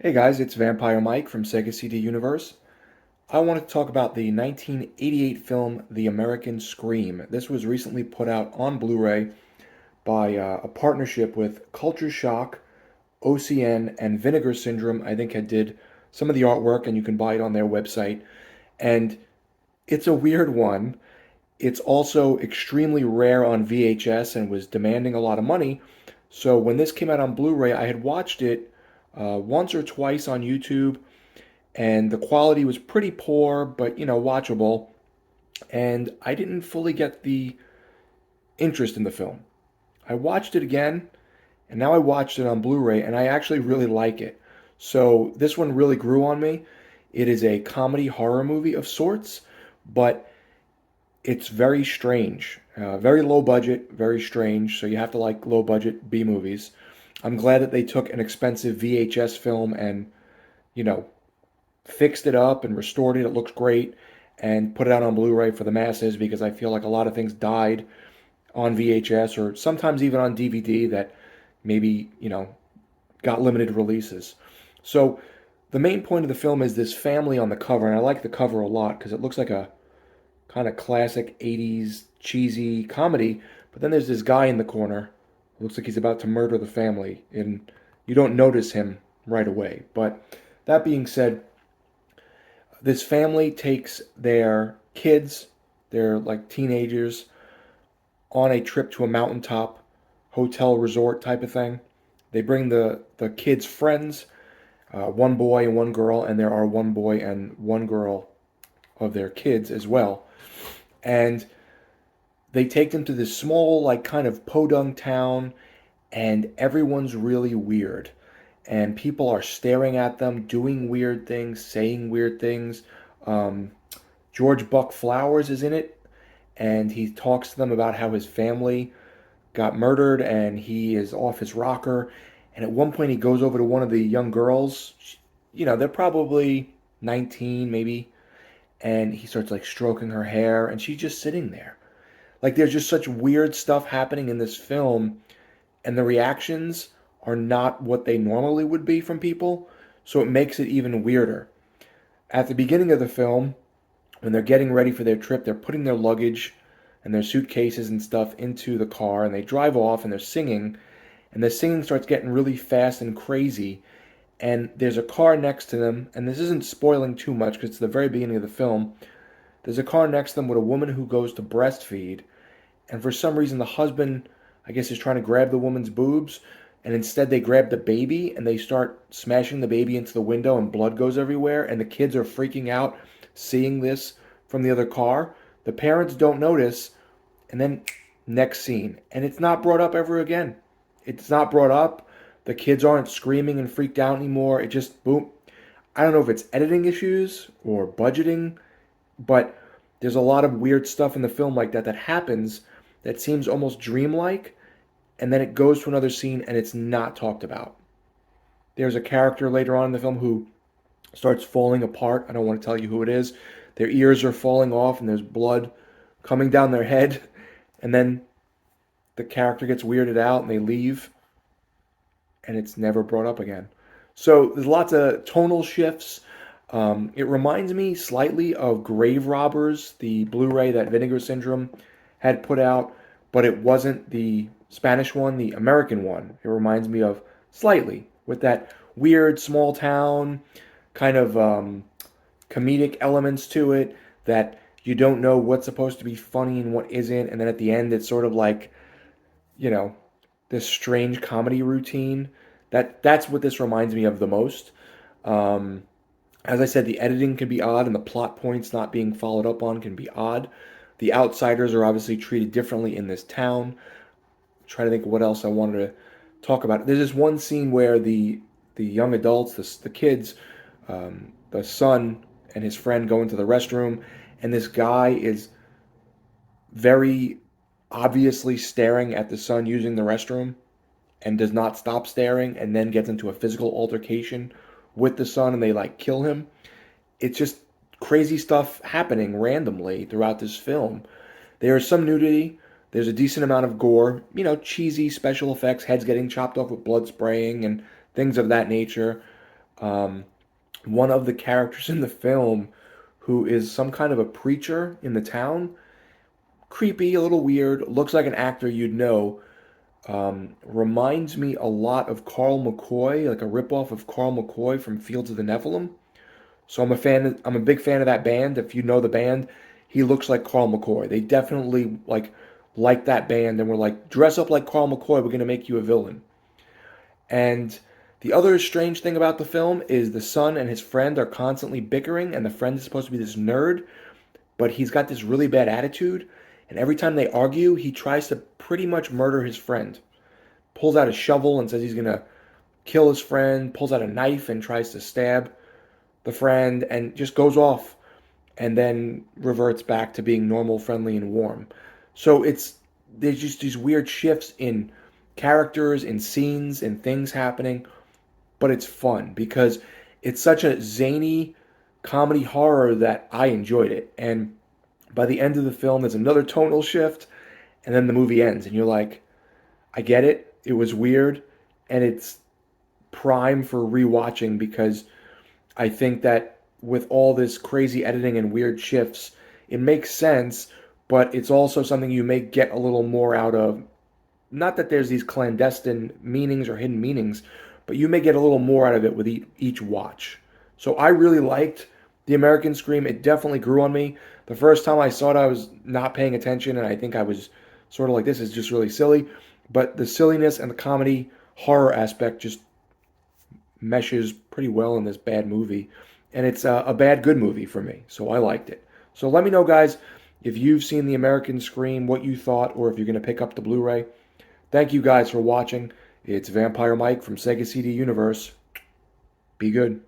Hey guys, it's Vampire Mike from Sega CD Universe. I want to talk about the 1988 film The American Scream. This was recently put out on Blu-ray by a partnership with Culture Shock, OCN, and Vinegar Syndrome. I think had did some of the artwork, and you can buy it on their website. And it's a weird one. It's also extremely rare on VHS and was demanding a lot of money. So when this came out on Blu-ray, I had watched it once or twice on YouTube, and the quality was pretty poor, but watchable. And I didn't fully get the interest in the film. I watched it again, and now I watched it on Blu-ray, and I actually really like it. So this one really grew on me. It is a comedy horror movie of sorts, but it's very strange. Very low budget, very strange. So you have to like low budget B movies. I'm glad that they took an expensive VHS film and, you know, fixed it up and restored it. It looks great and put it out on Blu-ray for the masses because I feel like a lot of things died on VHS or sometimes even on DVD that maybe, got limited releases. So the main point of the film is this family on the cover, and I like the cover a lot because it looks like a kind of classic 80s cheesy comedy, but then there's this guy in the corner who looks like he's about to murder the family, and you don't notice him right away. But that being said, this family takes their kids, they're like teenagers, on a trip to a mountaintop hotel resort type of thing. They bring the kids' friends, one boy and one girl, and there are one boy and one girl of their kids as well. And they take them to this small, like kind of podunk town, and everyone's really weird. And people are staring at them, doing weird things, saying weird things. Um, George Buck Flowers is in it, and he talks to them about how his family got murdered and he is off his rocker. And at one point, he goes over to one of the young girls. They're probably 19, maybe. And he starts like stroking her hair, and she's just sitting there. Like, there's just such weird stuff happening in this film, and the reactions are not what they normally would be from people. So it makes it even weirder. At the beginning of the film, when they're getting ready for their trip, they're putting their luggage and their suitcases and stuff into the car, and they drive off and they're singing, and the singing starts getting really fast and crazy, and there's a car next to them, and this isn't spoiling too much because it's the very beginning of the film. There's a car next to them with a woman who goes to breastfeed, and for some reason the husband, I guess, is trying to grab the woman's boobs, and instead they grab the baby and they start smashing the baby into the window, and blood goes everywhere, and the kids are freaking out seeing this from the other car. The parents don't notice, and then next scene, and it's not brought up ever again. It's not brought up. The kids aren't screaming and freaked out anymore. It just boom. I don't know if it's editing issues or budgeting, but there's a lot of weird stuff in the film like that that happens that seems almost dreamlike, and then it goes to another scene and it's not talked about. There's a character later on in the film who starts falling apart. I don't want to tell you who it is. Their ears are falling off and there's blood coming down their head, and then the character gets weirded out and they leave, and it's never brought up again. So there's lots of tonal shifts. It reminds me slightly of Grave Robbers, the Blu-ray that Vinegar Syndrome had put out, but it wasn't the Spanish one, the American one. It reminds me of slightly with that weird small town kind of comedic elements to it that you don't know what's supposed to be funny and what isn't, and then at the end it's sort of like, you know, this strange comedy routine. That's what this reminds me of the most. Um, as I said, the editing can be odd, and the plot points not being followed up on can be odd. The outsiders are obviously treated differently in this town. Try to think of what else I wanted to talk about. There's this one scene where the young adults, the kids, the son and his friend go into the restroom, and this guy is very obviously staring at the son using the restroom and does not stop staring, and then gets into a physical altercation with the son, and they like kill him. It's just crazy stuff happening randomly throughout this film. There is some nudity. There's a decent amount of gore, cheesy special effects, heads getting chopped off with blood spraying and things of that nature. Um, One of the characters in the film, who is some kind of a preacher in the town, creepy, a little weird, looks like an actor you'd know. Reminds me a lot of Carl McCoy, like a ripoff of Carl McCoy from Fields of the Nephilim. So I'm a fan. I'm a big fan of that band. If you know the band, he looks like Carl McCoy. They definitely like that band, and we're like, dress up like Carl McCoy. We're gonna make you a villain. And the other strange thing about the film is the son and his friend are constantly bickering, and the friend is supposed to be this nerd, but he's got this really bad attitude. And every time they argue, he tries to pretty much murder his friend. Pulls out a shovel and says he's gonna kill his friend. Pulls out a knife and tries to stab the friend, and just goes off and then reverts back to being normal, friendly, and warm. So there's just these weird shifts in characters, in scenes, and things happening, but it's fun because it's such a zany comedy horror that I enjoyed it. And by the end of the film, there's another tonal shift, and then the movie ends, and you're like, I get it. It was weird, and it's prime for rewatching because I think that with all this crazy editing and weird shifts, it makes sense, but it's also something you may get a little more out of. Not that there's these clandestine meanings or hidden meanings, but you may get a little more out of it with each watch. So I really liked The American Scream. It definitely grew on me. The first time I saw it, I was not paying attention, and I think I was sort of like, this is just really silly. But the silliness and the comedy horror aspect just meshes pretty well in this bad movie. And it's a bad good movie for me, so I liked it. So let me know, guys, if you've seen The American Scream, what you thought, or if you're going to pick up the Blu-ray. Thank you guys for watching. It's Vampire Mike from Sega CD Universe. Be good.